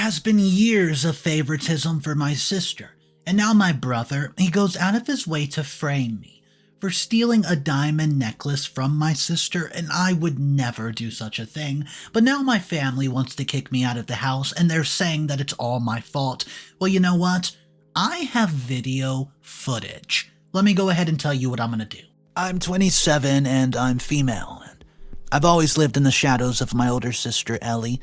has been years of favoritism for my sister, and now my brother, he goes out of his way to frame me for stealing a diamond necklace from my sister, and I would never do such a thing. But now my family wants to kick me out of the house, and they're saying that it's all my fault. Well, you know what? I have video footage. Let me go ahead and tell you what I'm gonna do. I'm 27 and I'm female, and I've always lived in the shadows of my older sister, Ellie.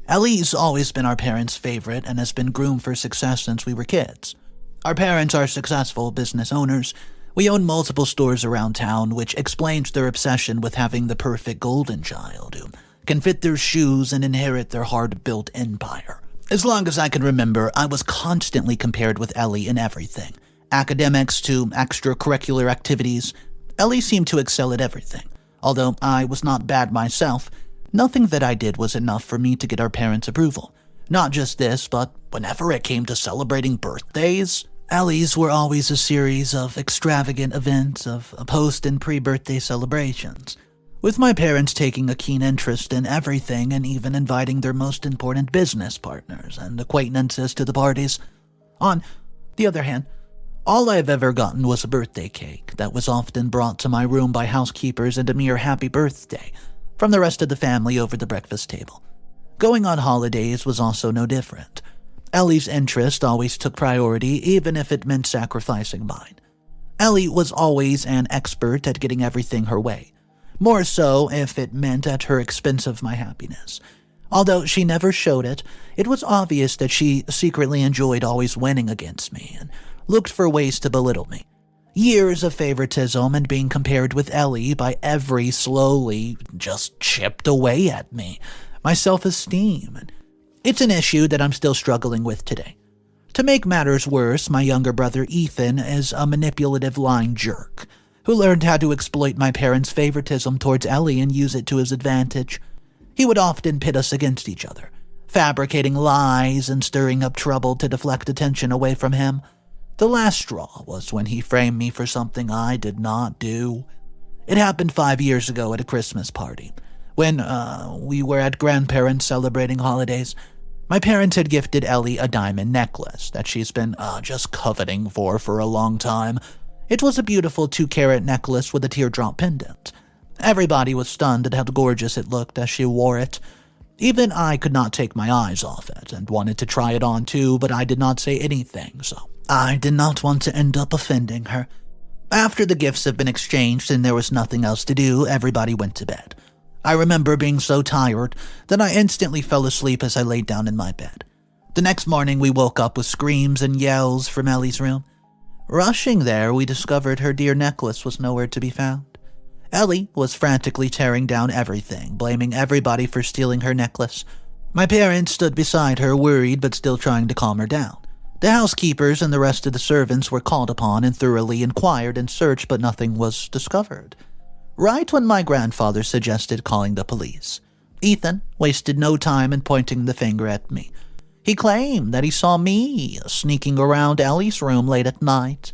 Ellie's always been our parents' favorite and has been groomed for success since we were kids. Our parents are successful business owners. We own multiple stores around town, which explains their obsession with having the perfect golden child who can fit their shoes and inherit their hard-built empire. As long as I can remember, I was constantly compared with Ellie in everything. Academics to extracurricular activities. Ellie seemed to excel at everything. Although I was not bad myself, nothing that I did was enough for me to get our parents' approval. Not just this, but whenever it came to celebrating birthdays, Ellie's were always a series of extravagant events of post- and pre-birthday celebrations, with my parents taking a keen interest in everything and even inviting their most important business partners and acquaintances to the parties. On the other hand, all I've ever gotten was a birthday cake that was often brought to my room by housekeepers and a mere happy birthday from the rest of the family over the breakfast table. Going on holidays was also no different. Ellie's interest always took priority, even if it meant sacrificing mine. Ellie was always an expert at getting everything her way, more so if it meant at her expense of my happiness. Although she never showed it, it was obvious that she secretly enjoyed always winning against me and looked for ways to belittle me. Years of favoritism and being compared with Ellie by every slowly just chipped away at me, my self-esteem. It's an issue that I'm still struggling with today. To make matters worse, my younger brother Ethan is a manipulative lying jerk who learned how to exploit my parents' favoritism towards Ellie and use it to his advantage. He would often pit us against each other, fabricating lies and stirring up trouble to deflect attention away from him. The last straw was when he framed me for something I did not do. It happened 5 years ago at a Christmas party, when we were at grandparents celebrating holidays. My parents had gifted Ellie a diamond necklace that she's been just coveting for a long time. It was a beautiful 2-carat necklace with a teardrop pendant. Everybody was stunned at how gorgeous it looked as she wore it. Even I could not take my eyes off it and wanted to try it on too, but I did not say anything, so I did not want to end up offending her. After the gifts had been exchanged and there was nothing else to do, everybody went to bed. I remember being so tired that I instantly fell asleep as I laid down in my bed. The next morning, we woke up with screams and yells from Ellie's room. Rushing there, we discovered her dear necklace was nowhere to be found. Ellie was frantically tearing down everything, blaming everybody for stealing her necklace. My parents stood beside her, worried but still trying to calm her down. The housekeepers and the rest of the servants were called upon and thoroughly inquired and searched, but nothing was discovered. Right when my grandfather suggested calling the police, Ethan wasted no time in pointing the finger at me. He claimed that he saw me sneaking around Ellie's room late at night.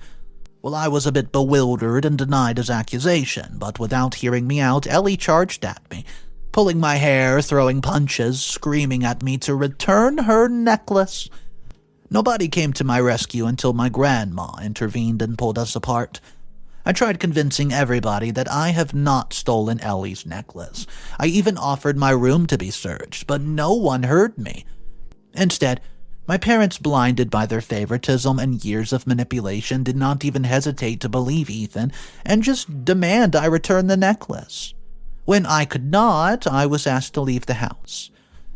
Well, I was a bit bewildered and denied his accusation, but without hearing me out, Ellie charged at me, pulling my hair, throwing punches, screaming at me to return her necklace. Nobody came to my rescue until my grandma intervened and pulled us apart. I tried convincing everybody that I have not stolen Ellie's necklace. I even offered my room to be searched, but no one heard me. Instead, my parents, blinded by their favoritism and years of manipulation, did not even hesitate to believe Ethan and just demand I return the necklace. When I could not, I was asked to leave the house.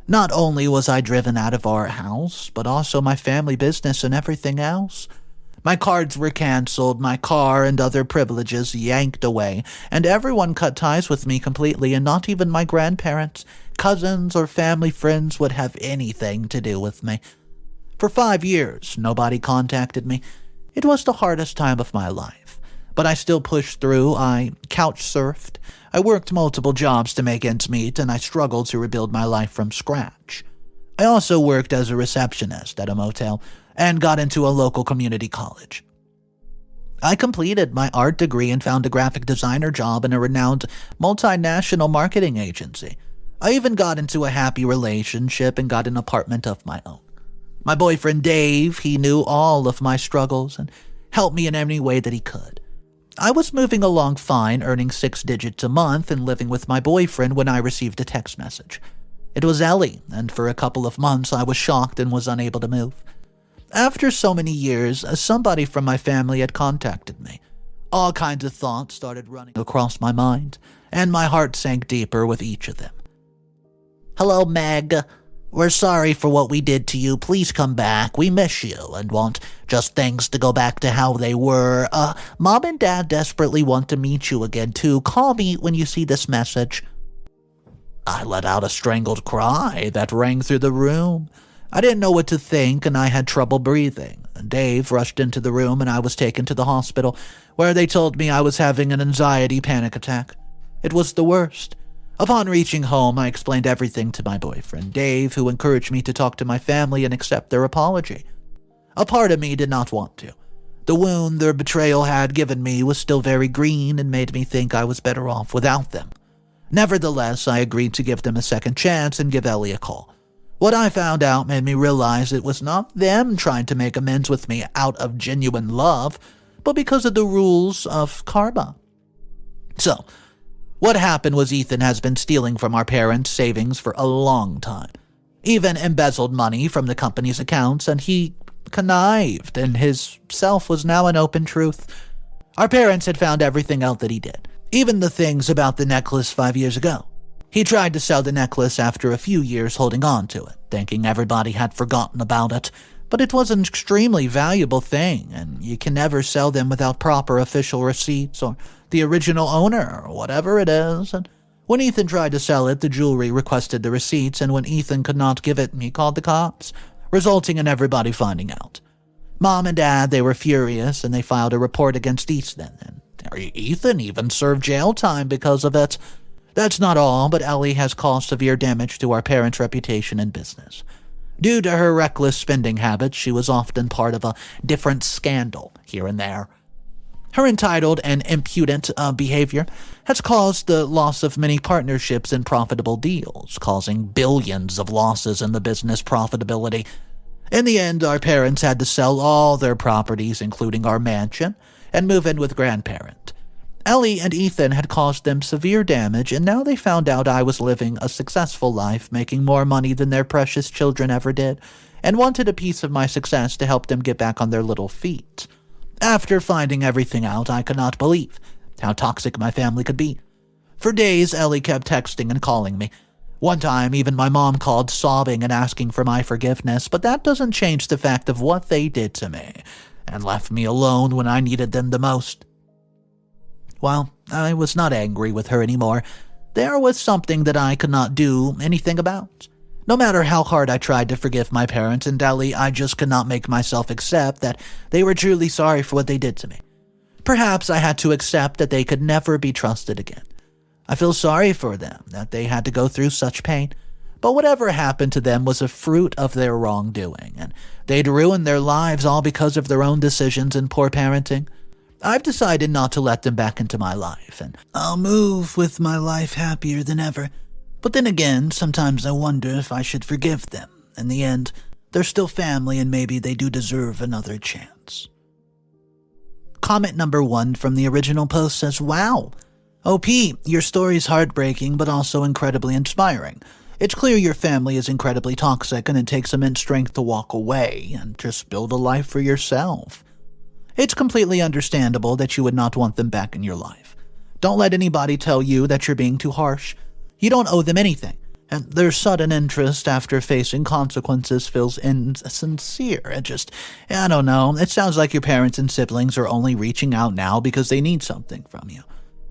Not only was I driven out of our house, but also my family business and everything else. My cards were canceled, my car and other privileges yanked away, and everyone cut ties with me completely, and not even my grandparents, cousins, or family friends would have anything to do with me. For 5 years, nobody contacted me. It was the hardest time of my life, but I still pushed through. I couch surfed. I worked multiple jobs to make ends meet, and I struggled to rebuild my life from scratch. I also worked as a receptionist at a motel and got into a local community college. I completed my art degree and found a graphic designer job in a renowned multinational marketing agency. I even got into a happy relationship and got an apartment of my own. My boyfriend Dave, he knew all of my struggles and helped me in any way that he could. I was moving along fine, earning 6 digits a month and living with my boyfriend when I received a text message. It was Ellie, and for a couple of months I was shocked and was unable to move. After so many years, somebody from my family had contacted me. All kinds of thoughts started running across my mind, and my heart sank deeper with each of them. "Hello, Meg. We're sorry for what we did to you. Please come back. We miss you and want just things to go back to how they were. Mom and Dad desperately want to meet you again, too. Call me when you see this message." I let out a strangled cry that rang through the room. I didn't know what to think, and I had trouble breathing. Dave rushed into the room, and I was taken to the hospital, where they told me I was having an anxiety panic attack. It was the worst. Upon reaching home, I explained everything to my boyfriend, Dave, who encouraged me to talk to my family and accept their apology. A part of me did not want to. The wound their betrayal had given me was still very green and made me think I was better off without them. Nevertheless, I agreed to give them a second chance and give Ellie a call. What I found out made me realize it was not them trying to make amends with me out of genuine love, but because of the rules of karma. So, what happened was Ethan has been stealing from our parents' savings for a long time. Even embezzled money from the company's accounts, and he connived, and his self was now an open truth. Our parents had found everything out that he did, even the things about the necklace 5 years ago. He tried to sell the necklace after a few years holding on to it, thinking everybody had forgotten about it, but it was an extremely valuable thing, and you can never sell them without proper official receipts or the original owner, or whatever it is. And when Ethan tried to sell it, the jewelry requested the receipts, and when Ethan could not give it, he called the cops, resulting in everybody finding out. Mom and Dad, they were furious, and they filed a report against Ethan, and Ethan even served jail time because of it. That's not all, but Ellie has caused severe damage to our parents' reputation and business. Due to her reckless spending habits, she was often part of a different scandal here and there. Her entitled and impudent behavior has caused the loss of many partnerships and profitable deals, causing billions of losses in the business profitability. In the end, our parents had to sell all their properties, including our mansion, and move in with grandparent. Ellie and Ethan had caused them severe damage, and now they found out I was living a successful life, making more money than their precious children ever did, and wanted a piece of my success to help them get back on their little feet. After finding everything out, I could not believe how toxic my family could be. For days, Ellie kept texting and calling me. One time, even my mom called sobbing and asking for my forgiveness, but that doesn't change the fact of what they did to me, and left me alone when I needed them the most. While I was not angry with her anymore, there was something that I could not do anything about. No matter how hard I tried to forgive my parents and Ellie, I just could not make myself accept that they were truly sorry for what they did to me. Perhaps I had to accept that they could never be trusted again. I feel sorry for them, that they had to go through such pain. But whatever happened to them was a fruit of their wrongdoing, and they'd ruined their lives all because of their own decisions and poor parenting. I've decided not to let them back into my life, and I'll move with my life happier than ever. But then again, sometimes I wonder if I should forgive them. In the end, they're still family, and maybe they do deserve another chance. Comment number 1 from the original post says, "Wow. OP, your story's heartbreaking, but also incredibly inspiring. It's clear your family is incredibly toxic, and it takes immense strength to walk away and just build a life for yourself. It's completely understandable that you would not want them back in your life. Don't let anybody tell you that you're being too harsh. You don't owe them anything, and their sudden interest after facing consequences feels insincere. I don't know. It sounds like your parents and siblings are only reaching out now because they need something from you.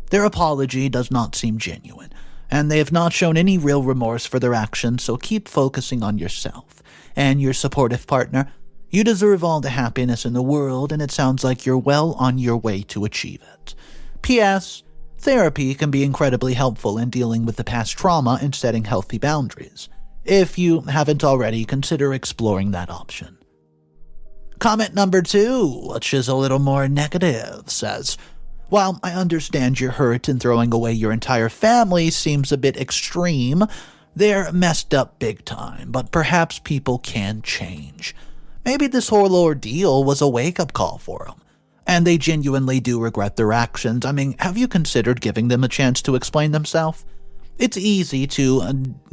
Their apology does not seem genuine, and they have not shown any real remorse for their actions, so keep focusing on yourself and your supportive partner. You deserve all the happiness in the world, and it sounds like you're well on your way to achieve it. P.S. Therapy can be incredibly helpful in dealing with the past trauma and setting healthy boundaries. If you haven't already, consider exploring that option." Comment number 2, which is a little more negative, says, "While I understand your hurt and throwing away your entire family seems a bit extreme, They're messed up big time, but perhaps people can change. Maybe this whole ordeal was a wake-up call for them. And they genuinely do regret their actions. I mean, have you considered giving them a chance to explain themselves? It's easy to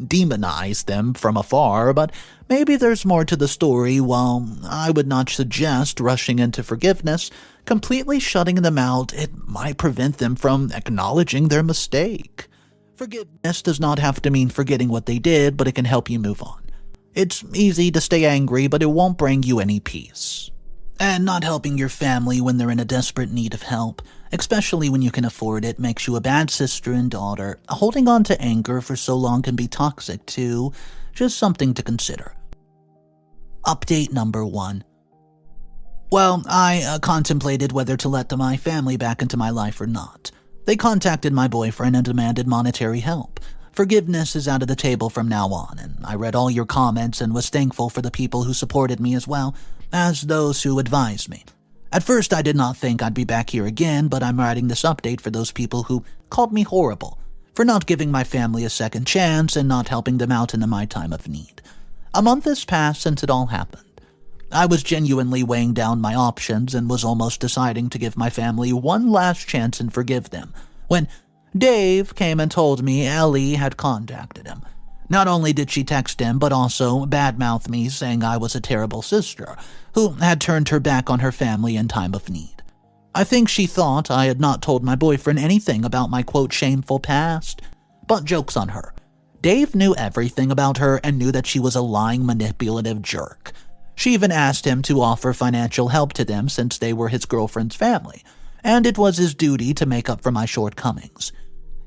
demonize them from afar, but maybe there's more to the story. While I would not suggest rushing into forgiveness, completely shutting them out, it might prevent them from acknowledging their mistake. Forgiveness does not have to mean forgetting what they did, but it can help you move on. It's easy to stay angry, but it won't bring you any peace. And not helping your family when they're in a desperate need of help, especially when you can afford it, makes you a bad sister and daughter. Holding on to anger for so long can be toxic too. Just something to consider. Update number 1. Well, I contemplated whether to let my family back into my life or not. They contacted my boyfriend and demanded monetary help. Forgiveness is out of the table from now on, and I read all your comments and was thankful for the people who supported me as well as those who advised me. At first, I did not think I'd be back here again, but I'm writing this update for those people who called me horrible for not giving my family a second chance and not helping them out in my time of need. A month has passed since it all happened. I was genuinely weighing down my options and was almost deciding to give my family one last chance and forgive them, when Dave came and told me Ellie had contacted him. Not only did she text him, but also badmouth me, saying I was a terrible sister who had turned her back on her family in time of need. I think she thought I had not told my boyfriend anything about my quote shameful past, but joke's on her. Dave knew everything about her and knew that she was a lying, manipulative jerk. She even asked him to offer financial help to them since they were his girlfriend's family, and it was his duty to make up for my shortcomings.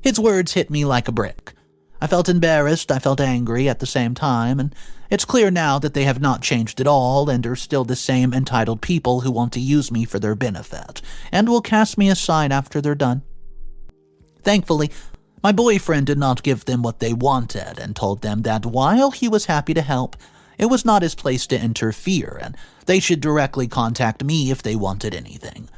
His words hit me like a brick. I felt embarrassed, I felt angry at the same time, and it's clear now that they have not changed at all and are still the same entitled people who want to use me for their benefit, and will cast me aside after they're done. Thankfully, my boyfriend did not give them what they wanted and told them that while he was happy to help, it was not his place to interfere, and they should directly contact me if they wanted anything.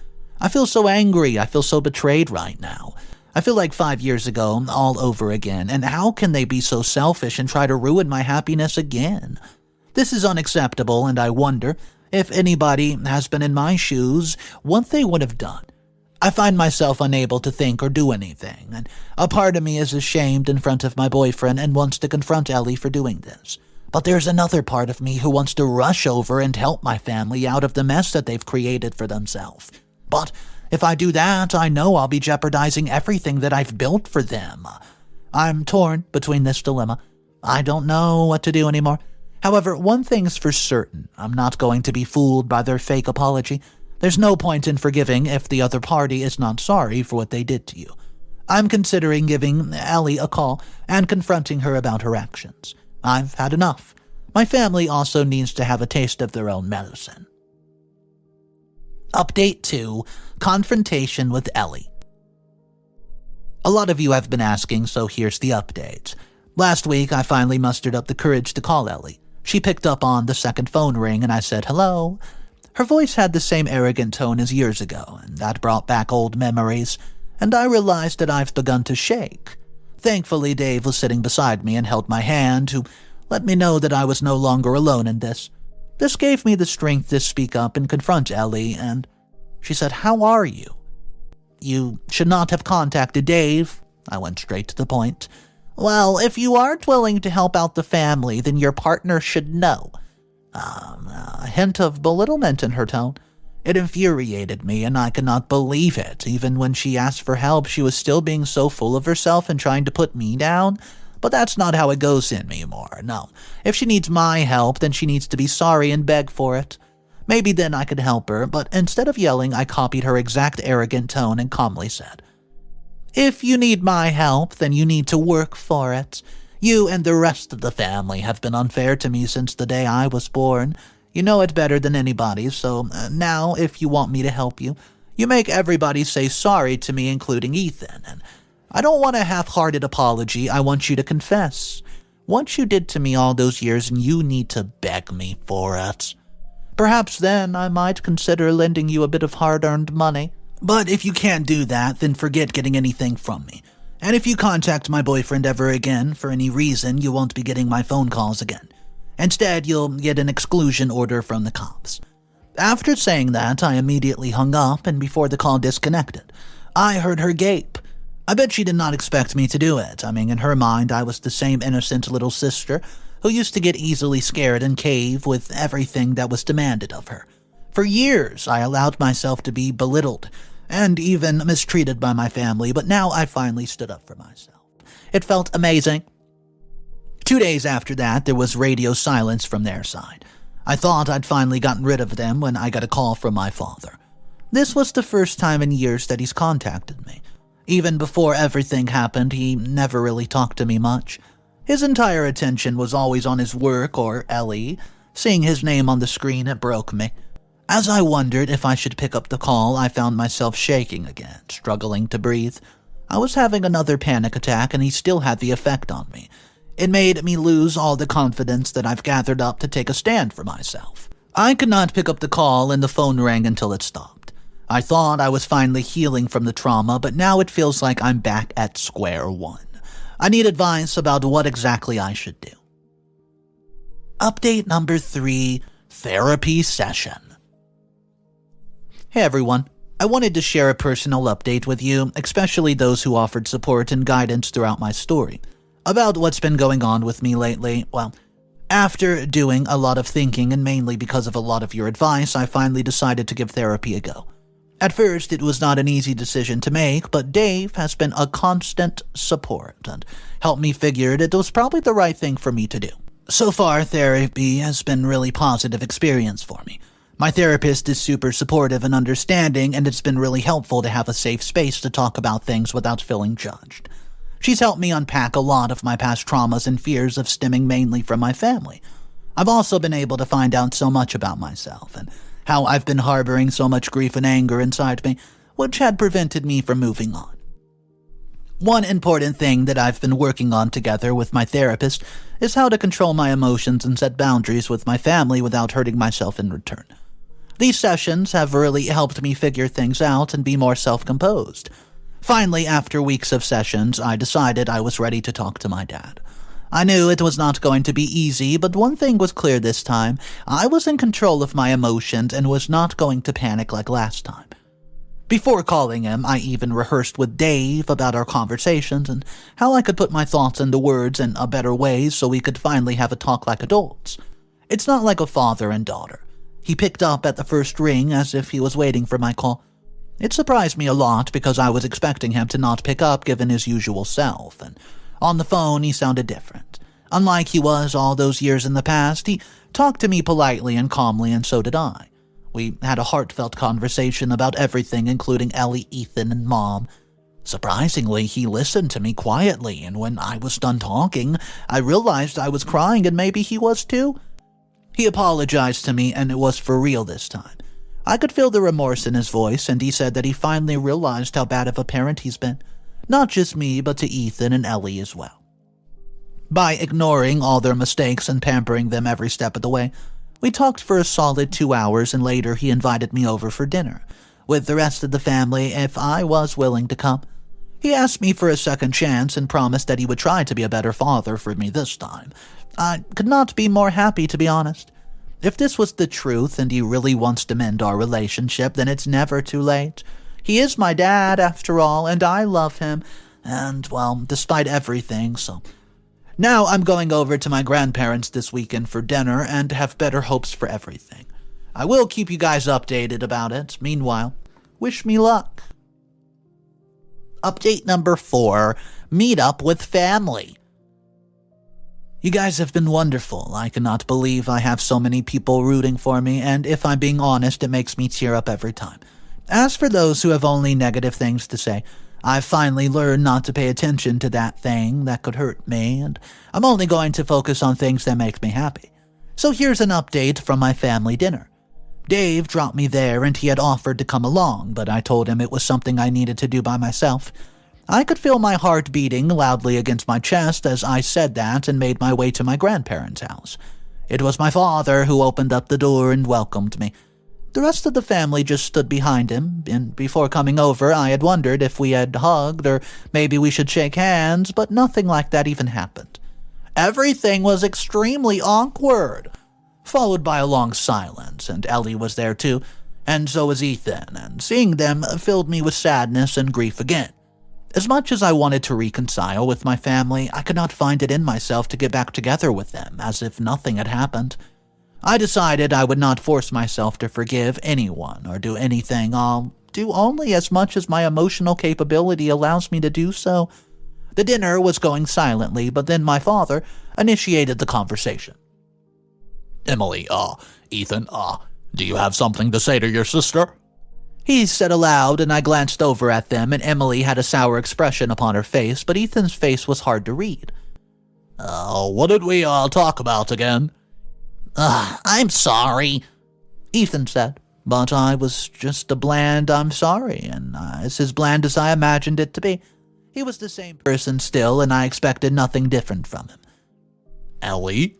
I feel so angry, I feel so betrayed right now. I feel like 5 years ago, all over again, and how can they be so selfish and try to ruin my happiness again? This is unacceptable, and I wonder if anybody has been in my shoes, what they would have done. I find myself unable to think or do anything, and a part of me is ashamed in front of my boyfriend and wants to confront Ellie for doing this. But there's another part of me who wants to rush over and help my family out of the mess that they've created for themselves. But if I do that, I know I'll be jeopardizing everything that I've built for them. I'm torn between this dilemma. I don't know what to do anymore. However, one thing's for certain. I'm not going to be fooled by their fake apology. There's no point in forgiving if the other party is not sorry for what they did to you. I'm considering giving Ellie a call and confronting her about her actions. I've had enough. My family also needs to have a taste of their own medicine. Update 2. Confrontation with Ellie. A lot of you have been asking, so here's the update. Last week, I finally mustered up the courage to call Ellie. She picked up on the second phone ring and I said hello. Her voice had the same arrogant tone as years ago, and that brought back old memories, and I realized that I've begun to shake. Thankfully, Dave was sitting beside me and held my hand to let me know that I was no longer alone in this. This gave me the strength to speak up and confront Ellie, and she said, "How are you?" "You should not have contacted Dave." I went straight to the point. "Well, if you aren't willing to help out the family, then your partner should know." A hint of belittlement in her tone. It infuriated me, and I could not believe it. Even when she asked for help, she was still being so full of herself and trying to put me down. But that's not how it goes anymore. No, if she needs my help, then she needs to be sorry and beg for it. Maybe then I could help her, but instead of yelling, I copied her exact arrogant tone and calmly said, "If you need my help, then you need to work for it. You and the rest of the family have been unfair to me since the day I was born. You know it better than anybody, so now if you want me to help you, you make everybody say sorry to me, including Ethan. And I don't want a half-hearted apology, I want you to confess. What you did to me all those years, and you need to beg me for it. Perhaps then I might consider lending you a bit of hard-earned money. But if you can't do that, then forget getting anything from me. And if you contact my boyfriend ever again for any reason, you won't be getting my phone calls again. Instead, you'll get an exclusion order from the cops." After saying that, I immediately hung up, and before the call disconnected, I heard her gape. I bet she did not expect me to do it. I mean, in her mind, I was the same innocent little sister who used to get easily scared and cave with everything that was demanded of her. For years, I allowed myself to be belittled and even mistreated by my family, but now I finally stood up for myself. It felt amazing. 2 days after that, there was radio silence from their side. I thought I'd finally gotten rid of them when I got a call from my father. This was the first time in years that he's contacted me. Even before everything happened, he never really talked to me much. His entire attention was always on his work or Ellie. Seeing his name on the screen, it broke me. As I wondered if I should pick up the call, I found myself shaking again, struggling to breathe. I was having another panic attack, and he still had the effect on me. It made me lose all the confidence that I've gathered up to take a stand for myself. I could not pick up the call, and the phone rang until it stopped. I thought I was finally healing from the trauma, but now it feels like I'm back at square one. I need advice about what exactly I should do. Update number 3, therapy session. Hey everyone, I wanted to share a personal update with you, especially those who offered support and guidance throughout my story. About what's been going on with me lately, well, after doing a lot of thinking and mainly because of a lot of your advice, I finally decided to give therapy a go. At first, it was not an easy decision to make, but Dave has been a constant support and helped me figure it was probably the right thing for me to do. So far, therapy has been a really positive experience for me. My therapist is super supportive and understanding, and it's been really helpful to have a safe space to talk about things without feeling judged. She's helped me unpack a lot of my past traumas and fears of stemming mainly from my family. I've also been able to find out so much about myself and how I've been harboring so much grief and anger inside me, which had prevented me from moving on. One important thing that I've been working on together with my therapist is how to control my emotions and set boundaries with my family without hurting myself in return. These sessions have really helped me figure things out and be more self-composed. Finally, after weeks of sessions, I decided I was ready to talk to my dad. I knew it was not going to be easy, but one thing was clear this time. I was in control of my emotions and was not going to panic like last time. Before calling him, I even rehearsed with Dave about our conversations and how I could put my thoughts into words in a better way so we could finally have a talk like adults. It's not like a father and daughter. He picked up at the first ring as if he was waiting for my call. It surprised me a lot because I was expecting him to not pick up given his usual self, and on the phone he sounded different. Unlike he was all those years in the past, he talked to me politely and calmly, and so did I. We had a heartfelt conversation about everything, including Ellie, Ethan, and Mom. Surprisingly, he listened to me quietly, and when I was done talking, I realized I was crying and maybe he was too. He apologized to me, and it was for real this time. I could feel the remorse in his voice, and he said that he finally realized how bad of a parent he's been. Not just me, but to Ethan and Ellie as well. By ignoring all their mistakes and pampering them every step of the way, we talked for a solid 2 hours, and later he invited me over for dinner with the rest of the family if I was willing to come. He asked me for a second chance and promised that he would try to be a better father for me this time. I could not be more happy, to be honest. If this was the truth and he really wants to mend our relationship, then it's never too late. He is my dad, after all, and I love him, and, well, despite everything, so... Now I'm going over to my grandparents this weekend for dinner and have better hopes for everything. I will keep you guys updated about it. Meanwhile, wish me luck. Update number 4, meet up with family. You guys have been wonderful. I cannot believe I have so many people rooting for me, and if I'm being honest, it makes me tear up every time. As for those who have only negative things to say, I've finally learned not to pay attention to that thing that could hurt me, and I'm only going to focus on things that make me happy. So here's an update from my family dinner. Dave dropped me there and he had offered to come along, but I told him it was something I needed to do by myself. I could feel my heart beating loudly against my chest as I said that and made my way to my grandparents' house. It was my father who opened up the door and welcomed me. The rest of the family just stood behind him, and before coming over, I had wondered if we had hugged or maybe we should shake hands, but nothing like that even happened. Everything was extremely awkward, followed by a long silence, and Ellie was there too, and so was Ethan, and seeing them filled me with sadness and grief again. As much as I wanted to reconcile with my family, I could not find it in myself to get back together with them, as if nothing had happened. I decided I would not force myself to forgive anyone or do anything. I'll do only as much as my emotional capability allows me to do so. The dinner was going silently, but then my father initiated the conversation. Emily, Ethan, do you have something to say to your sister? He said aloud, and I glanced over at them, and Emily had a sour expression upon her face, but Ethan's face was hard to read. What did we talk about again? I'm sorry, Ethan said, but I was just a bland I'm sorry, and it's as bland as I imagined it to be. He was the same person still, and I expected nothing different from him. Ellie,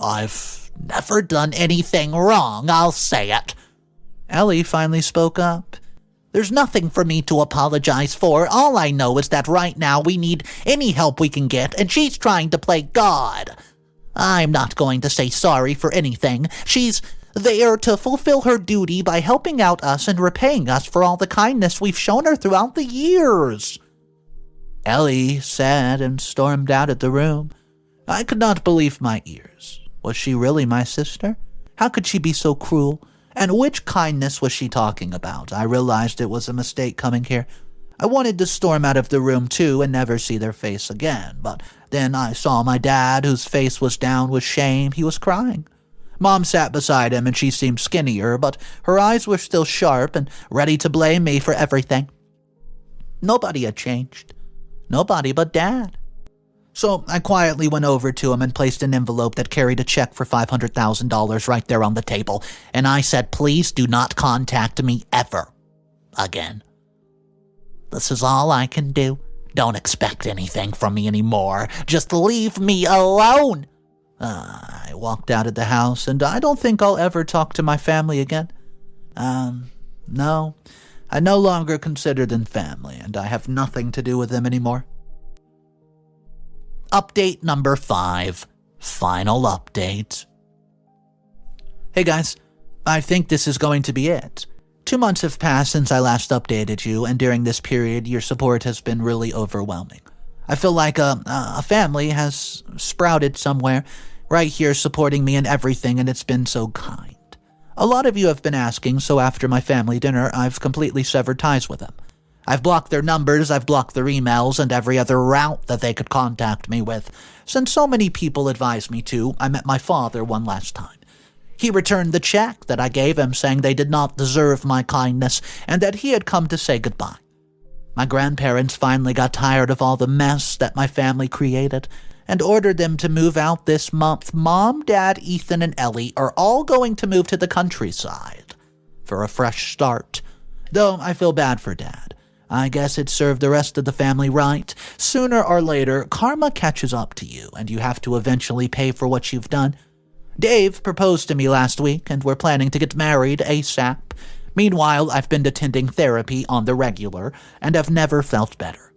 I've never done anything wrong, I'll say it. Ellie finally spoke up. There's nothing for me to apologize for. All I know is that right now we need any help we can get, and she's trying to play God. I'm not going to say sorry for anything. She's there to fulfill her duty by helping out us and repaying us for all the kindness we've shown her throughout the years. Ellie said and stormed out of the room. I could not believe my ears. Was she really my sister? How could she be so cruel? And which kindness was she talking about? I realized it was a mistake coming here. I wanted to storm out of the room too and never see their face again, but then I saw my dad, whose face was down with shame. He was crying. Mom sat beside him, and she seemed skinnier, but her eyes were still sharp and ready to blame me for everything. Nobody had changed. Nobody but Dad. So I quietly went over to him and placed an envelope that carried a check for $500,000 right there on the table, and I said, "Please do not contact me ever again. This is all I can do. Don't expect anything from me anymore. Just leave me alone." I walked out of the house, and I don't think I'll ever talk to my family again. No, I no longer consider them family, and I have nothing to do with them anymore. Update number 5. Final update. Hey guys, I think this is going to be it. 2 months have passed since I last updated you, and during this period, your support has been really overwhelming. I feel like a family has sprouted somewhere, right here supporting me in everything, and it's been so kind. A lot of you have been asking, so after my family dinner, I've completely severed ties with them. I've blocked their numbers, I've blocked their emails, and every other route that they could contact me with. Since so many people advised me to, I met my father one last time. He returned the check that I gave him, saying they did not deserve my kindness and that he had come to say goodbye. My grandparents finally got tired of all the mess that my family created and ordered them to move out this month. Mom, Dad, Ethan, and Ellie are all going to move to the countryside for a fresh start. Though I feel bad for Dad. I guess it served the rest of the family right. Sooner or later, karma catches up to you, and you have to eventually pay for what you've done. Dave proposed to me last week, and we're planning to get married ASAP. Meanwhile, I've been attending therapy on the regular, and have never felt better.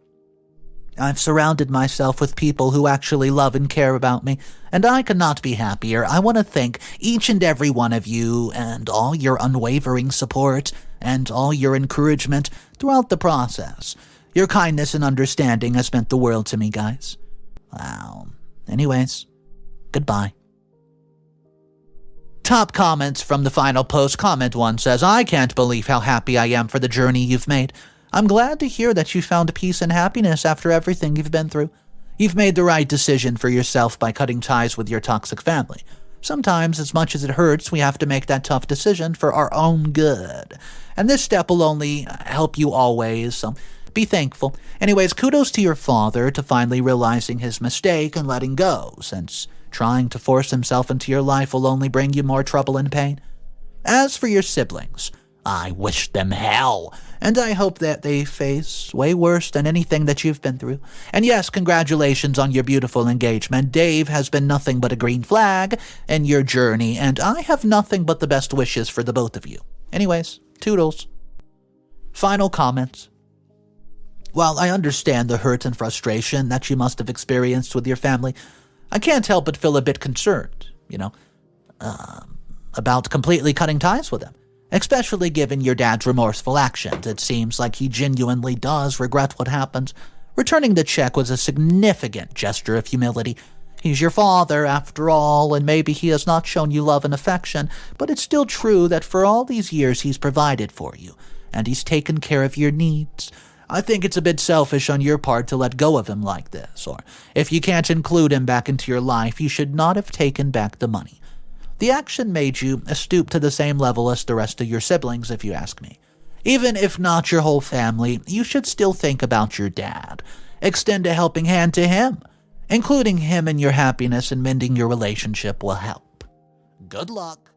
I've surrounded myself with people who actually love and care about me, and I could not be happier. I want to thank each and every one of you, and all your unwavering support, and all your encouragement throughout the process. Your kindness and understanding has meant the world to me, guys. Wow. Anyways, goodbye. Top comments from the final post. Comment 1 says, "I can't believe how happy I am for the journey you've made. I'm glad to hear that you found peace and happiness after everything you've been through. You've made the right decision for yourself by cutting ties with your toxic family. Sometimes, as much as it hurts, we have to make that tough decision for our own good. And this step will only help you always, so be thankful. Anyways, kudos to your father to finally realizing his mistake and letting go, since trying to force himself into your life will only bring you more trouble and pain. As for your siblings, I wish them hell, and I hope that they face way worse than anything that you've been through. And yes, congratulations on your beautiful engagement. Dave has been nothing but a green flag in your journey, and I have nothing but the best wishes for the both of you. Anyways, toodles. Final comments. While I understand the hurt and frustration that you must have experienced with your family, I can't help but feel a bit concerned, about completely cutting ties with them. Especially given your dad's remorseful actions. It seems like he genuinely does regret what happened. Returning the check was a significant gesture of humility. He's your father, after all, and maybe he has not shown you love and affection, but it's still true that for all these years he's provided for you, and he's taken care of your needs. I think it's a bit selfish on your part to let go of him like this, or if you can't include him back into your life, you should not have taken back the money. The action made you stoop to the same level as the rest of your siblings, if you ask me. Even if not your whole family, you should still think about your dad. Extend a helping hand to him. Including him in your happiness and mending your relationship will help. Good luck.